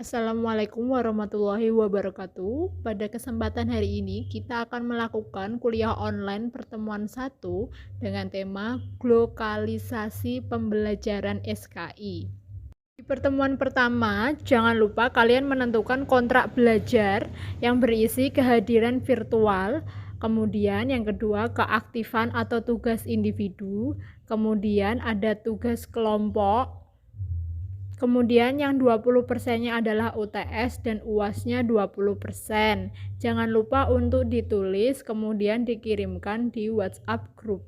Assalamualaikum warahmatullahi wabarakatuh. Pada kesempatan hari ini, kita akan melakukan kuliah online pertemuan 1 dengan tema Glokalisasi Pembelajaran SKI. Di pertemuan pertama, jangan lupa kalian menentukan kontrak belajar yang berisi kehadiran virtual, kemudian yang kedua keaktifan atau tugas individu, kemudian ada tugas kelompok. Kemudian yang 20%-nya adalah UTS dan UAS-nya 20%. Jangan lupa untuk ditulis kemudian dikirimkan di WhatsApp grup.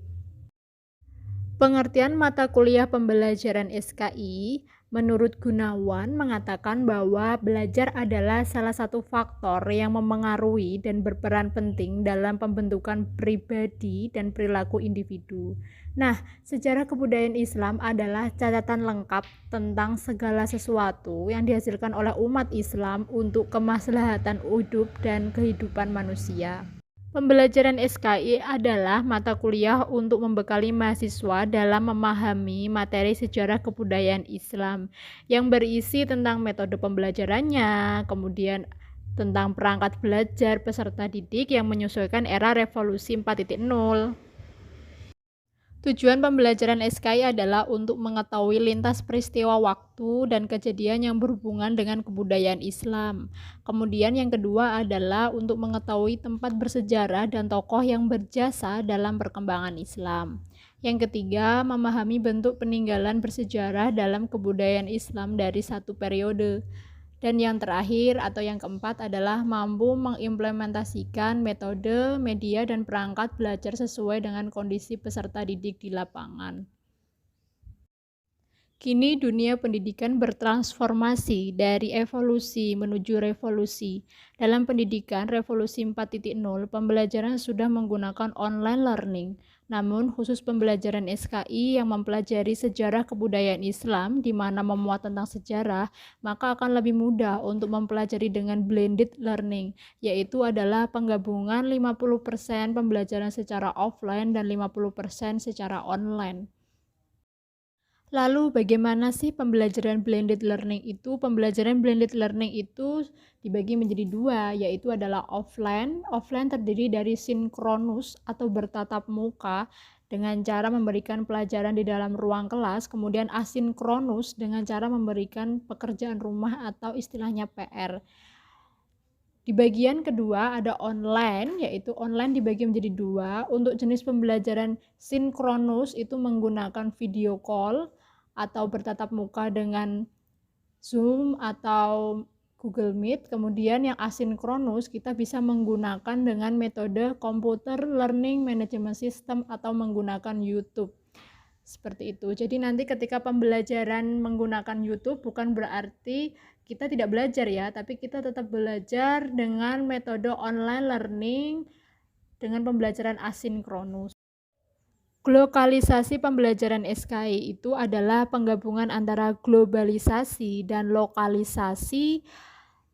Pengertian mata kuliah pembelajaran SKI, menurut Gunawan mengatakan bahwa belajar adalah salah satu faktor yang memengaruhi dan berperan penting dalam pembentukan pribadi dan perilaku individu. Nah, sejarah kebudayaan Islam adalah catatan lengkap tentang segala sesuatu yang dihasilkan oleh umat Islam untuk kemaslahatan hidup dan kehidupan manusia. Pembelajaran SKI adalah mata kuliah untuk membekali mahasiswa dalam memahami materi sejarah kebudayaan Islam yang berisi tentang metode pembelajarannya, kemudian tentang perangkat belajar peserta didik yang menyesuaikan era revolusi 4.0. Tujuan pembelajaran SKI adalah untuk mengetahui lintas peristiwa waktu dan kejadian yang berhubungan dengan kebudayaan Islam. Kemudian yang kedua adalah untuk mengetahui tempat bersejarah dan tokoh yang berjasa dalam perkembangan Islam. Yang ketiga, memahami bentuk peninggalan bersejarah dalam kebudayaan Islam dari satu periode. Dan yang terakhir atau yang keempat adalah mampu mengimplementasikan metode, media, dan perangkat belajar sesuai dengan kondisi peserta didik di lapangan. Kini dunia pendidikan bertransformasi dari evolusi menuju revolusi. Dalam pendidikan revolusi 4.0, pembelajaran sudah menggunakan online learning. Namun khusus pembelajaran SKI yang mempelajari sejarah kebudayaan Islam di mana memuat tentang sejarah, maka akan lebih mudah untuk mempelajari dengan blended learning, yaitu adalah penggabungan 50% pembelajaran secara offline dan 50% secara online. Lalu bagaimana sih pembelajaran blended learning itu? Pembelajaran blended learning itu dibagi menjadi dua, yaitu adalah offline. Offline terdiri dari sinkronus atau bertatap muka dengan cara memberikan pelajaran di dalam ruang kelas, kemudian asinkronus dengan cara memberikan pekerjaan rumah atau istilahnya PR. Di bagian kedua ada online, yaitu online dibagi menjadi dua. Untuk jenis pembelajaran sinkronus itu menggunakan video call atau bertatap muka dengan Zoom atau Google Meet. Kemudian yang asinkronus kita bisa menggunakan dengan metode Computer Learning Management System atau menggunakan YouTube. Seperti itu. Jadi nanti ketika pembelajaran menggunakan YouTube bukan berarti kita tidak belajar ya, tapi kita tetap belajar dengan metode online learning dengan pembelajaran asinkronus. Glokalisasi pembelajaran SKI itu adalah penggabungan antara globalisasi dan lokalisasi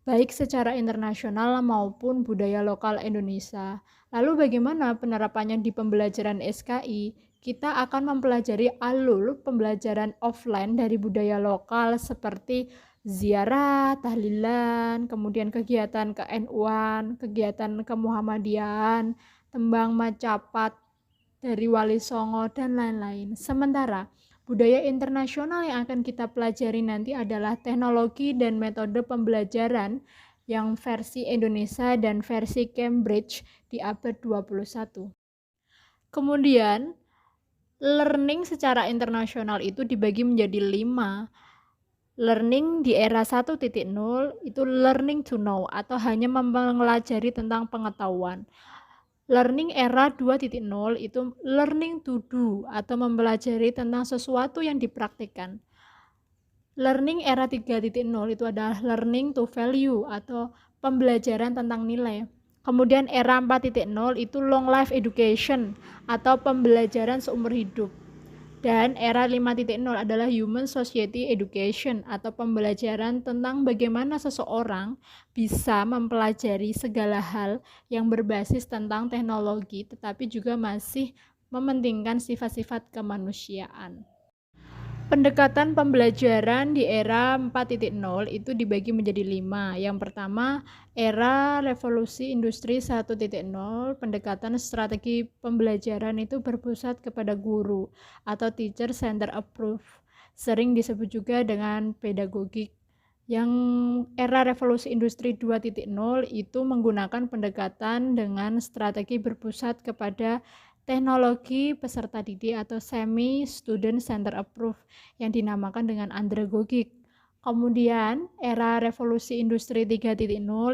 baik secara internasional maupun budaya lokal Indonesia. Lalu bagaimana penerapannya di pembelajaran SKI? Kita akan mempelajari alur pembelajaran offline dari budaya lokal seperti ziarah, tahlilan, kemudian kegiatan ke-NU-an, kegiatan ke-Muhammadiyaan, tembang macapat dari Wali Songo, dan lain-lain. Sementara budaya internasional yang akan kita pelajari nanti adalah teknologi dan metode pembelajaran yang versi Indonesia dan versi Cambridge di abad 21. Kemudian, learning secara internasional itu dibagi menjadi 5. Learning di era 1.0 itu learning to know atau hanya mempelajari tentang pengetahuan. Learning era 2.0 itu learning to do atau mempelajari tentang sesuatu yang dipraktikkan. Learning era 3.0 itu adalah learning to value atau pembelajaran tentang nilai. Kemudian era 4.0 itu long life education atau pembelajaran seumur hidup. Dan era 5.0 adalah Human Society Education atau pembelajaran tentang bagaimana seseorang bisa mempelajari segala hal yang berbasis tentang teknologi tetapi juga masih mementingkan sifat-sifat kemanusiaan. Pendekatan pembelajaran di era 4.0 itu dibagi menjadi 5. Yang pertama, era revolusi industri 1.0, pendekatan strategi pembelajaran itu berpusat kepada guru atau teacher center approach. Sering disebut juga dengan pedagogik. Yang era revolusi industri 2.0 itu menggunakan pendekatan dengan strategi berpusat kepada teknologi peserta didik atau semi student center approach yang dinamakan dengan andragogik. Kemudian era revolusi industri 3.0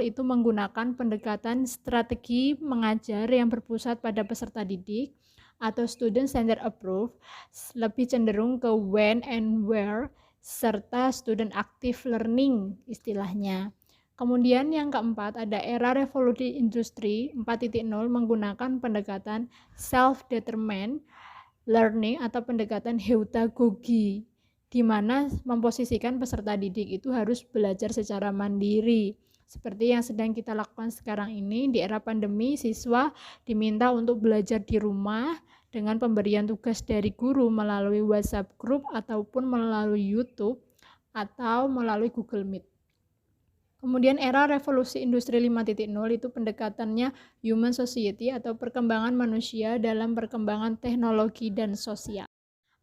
itu menggunakan pendekatan strategi mengajar yang berpusat pada peserta didik atau student center approach, lebih cenderung ke when and where serta student active learning istilahnya. Kemudian yang keempat ada era revolusi industri 4.0 menggunakan pendekatan self-determined learning atau pendekatan heutagogi, di mana memposisikan peserta didik itu harus belajar secara mandiri. Seperti yang sedang kita lakukan sekarang ini di era pandemi, siswa diminta untuk belajar di rumah dengan pemberian tugas dari guru melalui WhatsApp group ataupun melalui YouTube atau melalui Google Meet. Kemudian era revolusi industri 5.0 itu pendekatannya human society atau perkembangan manusia dalam perkembangan teknologi dan sosial.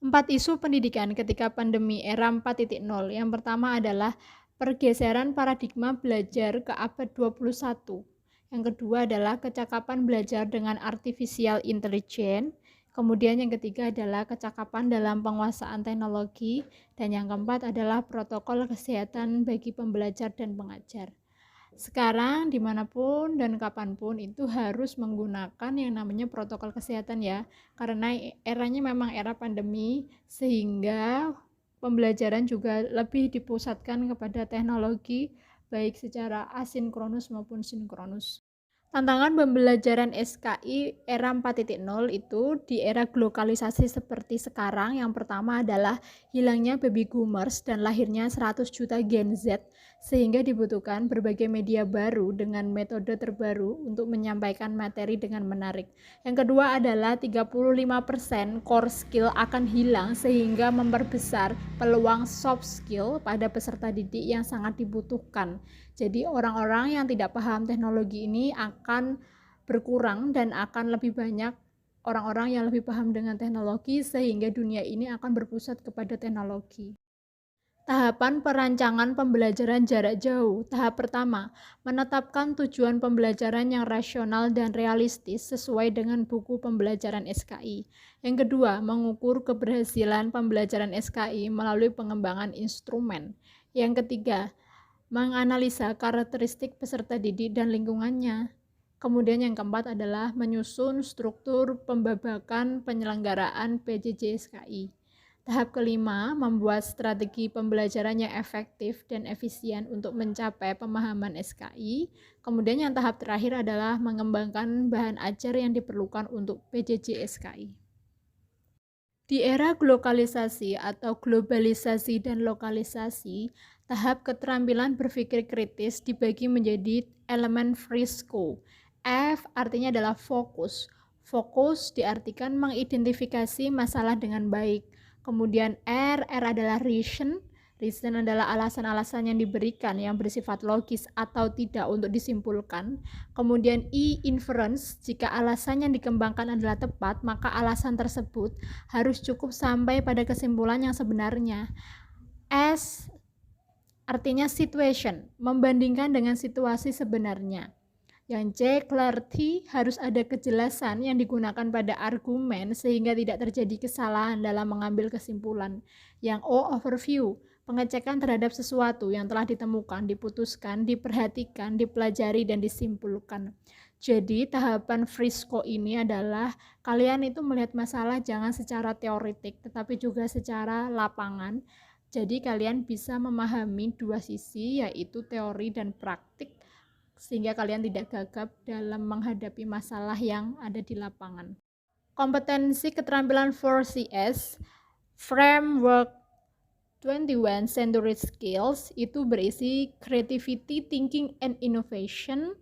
4 isu pendidikan ketika pandemi era 4.0. Yang pertama adalah pergeseran paradigma belajar ke abad 21. Yang kedua adalah kecakapan belajar dengan artificial intelligence. Kemudian yang ketiga adalah kecakapan dalam penguasaan teknologi, dan yang keempat adalah protokol kesehatan bagi pembelajar dan pengajar. Sekarang dimanapun dan kapanpun itu harus menggunakan yang namanya protokol kesehatan ya, karena eranya memang era pandemi sehingga pembelajaran juga lebih dipusatkan kepada teknologi baik secara asinkronus maupun sinkronus. Tantangan pembelajaran SKI era 4.0 itu di era globalisasi seperti sekarang, yang pertama adalah hilangnya baby boomers dan lahirnya 100 juta Gen Z, sehingga dibutuhkan berbagai media baru dengan metode terbaru untuk menyampaikan materi dengan menarik. Yang kedua adalah 35% core skill akan hilang sehingga memperbesar peluang soft skill pada peserta didik yang sangat dibutuhkan. Jadi orang-orang yang tidak paham teknologi ini akan berkurang dan akan lebih banyak orang-orang yang lebih paham dengan teknologi sehingga dunia ini akan berpusat kepada teknologi. Tahapan perancangan pembelajaran jarak jauh. Tahap pertama, menetapkan tujuan pembelajaran yang rasional dan realistis sesuai dengan buku pembelajaran SKI. Yang kedua, mengukur keberhasilan pembelajaran SKI melalui pengembangan instrumen. Yang ketiga, menganalisa karakteristik peserta didik dan lingkungannya. Kemudian yang keempat adalah menyusun struktur pembabakan penyelenggaraan PJJ SKI. Tahap kelima, membuat strategi pembelajaran yang efektif dan efisien untuk mencapai pemahaman SKI. Kemudian yang tahap terakhir adalah mengembangkan bahan ajar yang diperlukan untuk PJJ SKI. Di era globalisasi atau globalisasi dan lokalisasi, tahap keterampilan berpikir kritis dibagi menjadi elemen Frisco. F artinya adalah fokus. Fokus diartikan mengidentifikasi masalah dengan baik. Kemudian R adalah reason. Reason adalah alasan-alasan yang diberikan yang bersifat logis atau tidak untuk disimpulkan. Kemudian I, inference. Jika alasan yang dikembangkan adalah tepat, maka alasan tersebut harus cukup sampai pada kesimpulan yang sebenarnya. S artinya situation, membandingkan dengan situasi sebenarnya. Yang C, clarity, harus ada kejelasan yang digunakan pada argumen sehingga tidak terjadi kesalahan dalam mengambil kesimpulan. Yang O, overview, pengecekan terhadap sesuatu yang telah ditemukan, diputuskan, diperhatikan, dipelajari, dan disimpulkan. Jadi tahapan Frisco ini adalah kalian itu melihat masalah jangan secara teoretik tetapi juga secara lapangan. Jadi kalian bisa memahami dua sisi, yaitu teori dan praktik, sehingga kalian tidak gagap dalam menghadapi masalah yang ada di lapangan. Kompetensi keterampilan 4CS Framework 21 Century Skills itu berisi creativity, thinking, and innovation,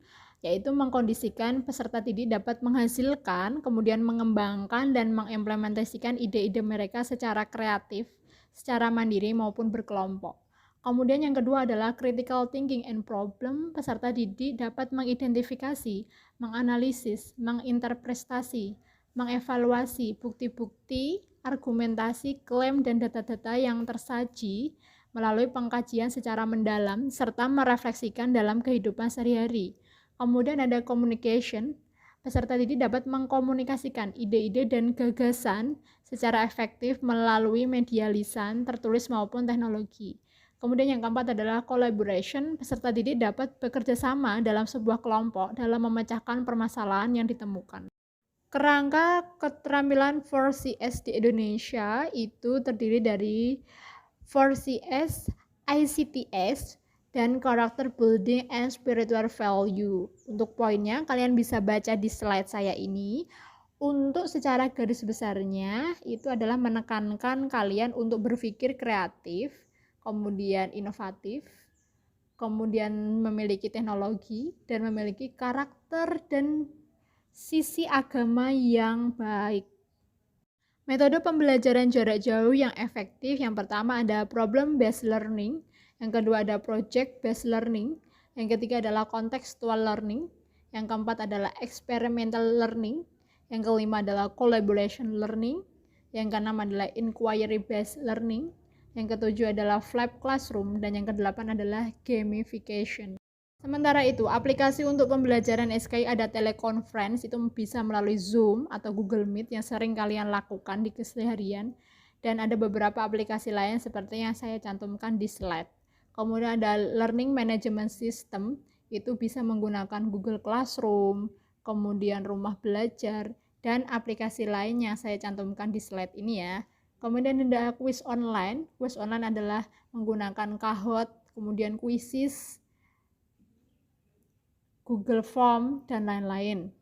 yaitu mengkondisikan peserta didik dapat menghasilkan, kemudian mengembangkan dan mengimplementasikan ide-ide mereka secara kreatif secara mandiri maupun berkelompok. Kemudian yang kedua adalah critical thinking and problem. Peserta didik dapat mengidentifikasi, menganalisis, menginterpretasi, mengevaluasi bukti-bukti, argumentasi, klaim, dan data-data yang tersaji melalui pengkajian secara mendalam serta merefleksikan dalam kehidupan sehari-hari. Kemudian ada communication. Peserta didik dapat mengkomunikasikan ide-ide dan gagasan secara efektif melalui media lisan, tertulis maupun teknologi. Kemudian yang keempat adalah collaboration. Peserta didik dapat bekerja sama dalam sebuah kelompok dalam memecahkan permasalahan yang ditemukan. Kerangka keterampilan 4CS di Indonesia itu terdiri dari 4CS, ICTS, dan Character Building and Spiritual Value. Untuk poinnya, kalian bisa baca di slide saya ini. Untuk secara garis besarnya, itu adalah menekankan kalian untuk berpikir kreatif, kemudian inovatif, kemudian memiliki teknologi, dan memiliki karakter dan sisi agama yang baik. Metode pembelajaran jarak jauh yang efektif, yang pertama ada problem based learning, yang kedua ada project based learning, yang ketiga adalah contextual learning, yang keempat adalah experimental learning, yang kelima adalah collaboration learning, yang keenam adalah inquiry based learning, yang ketujuh adalah flipped classroom, dan yang kedelapan adalah gamification. Sementara itu, aplikasi untuk pembelajaran SKI ada teleconference, itu bisa melalui Zoom atau Google Meet yang sering kalian lakukan di keseharian, dan ada beberapa aplikasi lain seperti yang saya cantumkan di slide. Kemudian ada learning management system, itu bisa menggunakan Google Classroom, kemudian rumah belajar, dan aplikasi lain yang saya cantumkan di slide ini ya. Kemudian ada quiz online. Quiz online adalah menggunakan Kahoot, kemudian Quizzes, Google Form, dan lain-lain.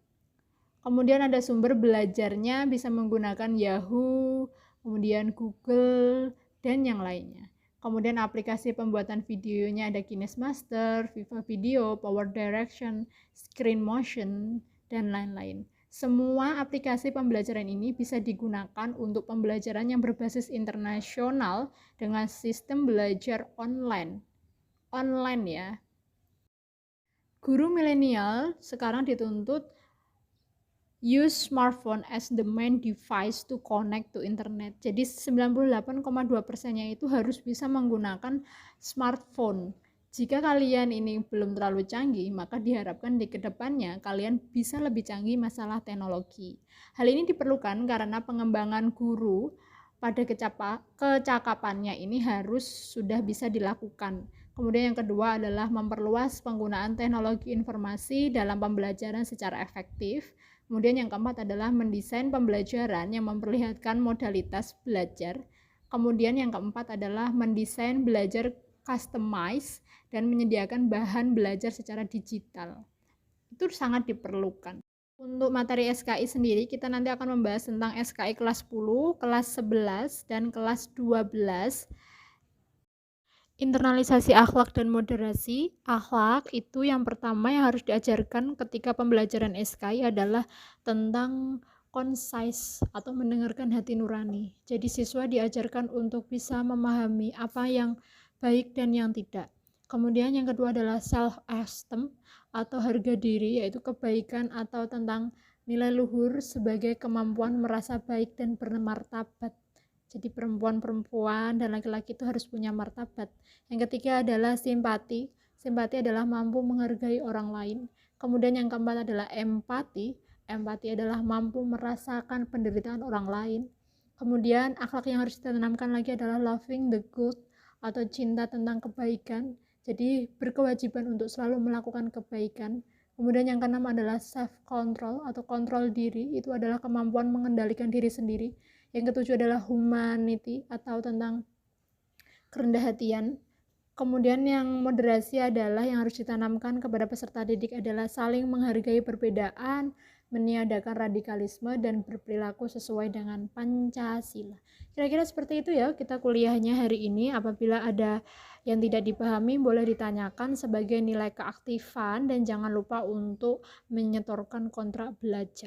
Kemudian ada sumber belajarnya bisa menggunakan Yahoo, kemudian Google, dan yang lainnya. Kemudian aplikasi pembuatan videonya ada KinesMaster, Viva Video, Power Direction, Screen Motion, dan lain-lain. Semua aplikasi pembelajaran ini bisa digunakan untuk pembelajaran yang berbasis internasional dengan sistem belajar online. Online ya. Guru milenial sekarang dituntut use smartphone as the main device to connect to internet. Jadi 98,2%-nya itu harus bisa menggunakan smartphone. Jika kalian ini belum terlalu canggih, maka diharapkan di kedepannya kalian bisa lebih canggih masalah teknologi. Hal ini diperlukan karena pengembangan guru pada kecakapannya ini harus sudah bisa dilakukan. Kemudian yang kedua adalah memperluas penggunaan teknologi informasi dalam pembelajaran secara efektif. Kemudian yang keempat adalah mendesain pembelajaran yang memperlihatkan modalitas belajar. Kemudian yang keempat adalah mendesain belajar customize dan menyediakan bahan belajar secara digital. Itu sangat diperlukan. Untuk materi SKI sendiri, kita nanti akan membahas tentang SKI kelas 10, kelas 11, dan kelas 12. Internalisasi akhlak dan moderasi. Akhlak itu yang pertama yang harus diajarkan ketika pembelajaran SKI adalah tentang concise atau mendengarkan hati nurani. Jadi siswa diajarkan untuk bisa memahami apa yang baik dan yang tidak. Kemudian yang kedua adalah self-esteem atau harga diri, yaitu kebaikan atau tentang nilai luhur sebagai kemampuan merasa baik dan bermartabat. Jadi perempuan-perempuan dan laki-laki itu harus punya martabat. Yang ketiga adalah simpati. Simpati adalah mampu menghargai orang lain. Kemudian yang keempat adalah empati. Empati adalah mampu merasakan penderitaan orang lain. Kemudian akhlak yang harus ditanamkan lagi adalah loving the good atau cinta tentang kebaikan. Jadi berkewajiban untuk selalu melakukan kebaikan. Kemudian yang keenam adalah self control atau kontrol diri. Itu adalah kemampuan mengendalikan diri sendiri. Yang ketujuh adalah humanity atau tentang kerendah hatian. Kemudian yang moderasi adalah yang harus ditanamkan kepada peserta didik adalah saling menghargai perbedaan, meniadakan radikalisme, dan berperilaku sesuai dengan Pancasila. Kira-kira seperti itu ya kita kuliahnya hari ini. Apabila ada yang tidak dipahami boleh ditanyakan sebagai nilai keaktifan, dan jangan lupa untuk menyetorkan kontrak belajar.